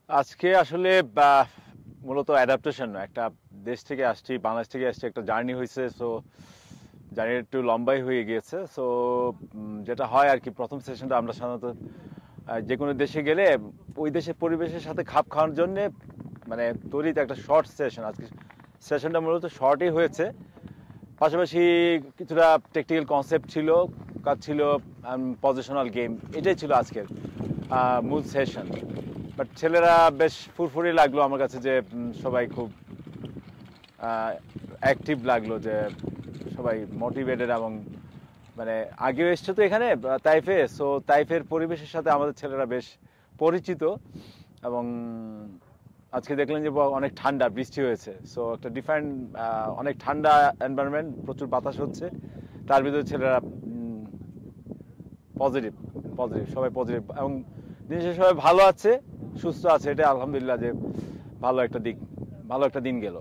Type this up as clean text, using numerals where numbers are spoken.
আজকে আসলে মূলত অ্যাডাপ্টেশন একটা দেশ থেকে আসছি, বাংলাদেশ থেকে আসছি, একটা জার্নি হয়েছে। সো জার্নি একটু লম্বাই হয়ে গিয়েছে। সো যেটা হয় আর কি, প্রথম সেশনটা আমরা সাধারণত যে কোনো দেশে গেলে ওই দেশের পরিবেশের সাথে খাপ খাওয়ার জন্যে মানে তৈরিতে একটা শর্ট সেশন। আজকে সেশনটা মূলত শর্টই হয়েছে, পাশাপাশি কিছুটা টেকনিক্যাল কনসেপ্ট ছিল, কাজ ছিল, পজিশনাল গেম, এটাই ছিল আজকের মূল সেশন। বাট ছেলেরা বেশ ফুরফুরি লাগলো আমার কাছে, যে সবাই খুব অ্যাক্টিভ লাগলো, যে সবাই মোটিভেটেড এবং মানে আগেও এসছে তো এখানে তাইফে। সো তাইফের পরিবেশের সাথে আমাদের ছেলেরা বেশ পরিচিত। এবং আজকে দেখলেন যে অনেক ঠান্ডা, বৃষ্টি হয়েছে। সো একটা ডিফারেন্ট, অনেক ঠান্ডা এনভায়রনমেন্ট, প্রচুর বাতাস হচ্ছে, তার ভিতরে ছেলেরা পজিটিভ পজিটিভ, সবাই পজিটিভ এবং জিনিসের সবাই ভালো আছে, সুস্থ আছে, এটা আলহামদুলিল্লাহ যে ভালো একটা দিক, ভালো একটা দিন গেল।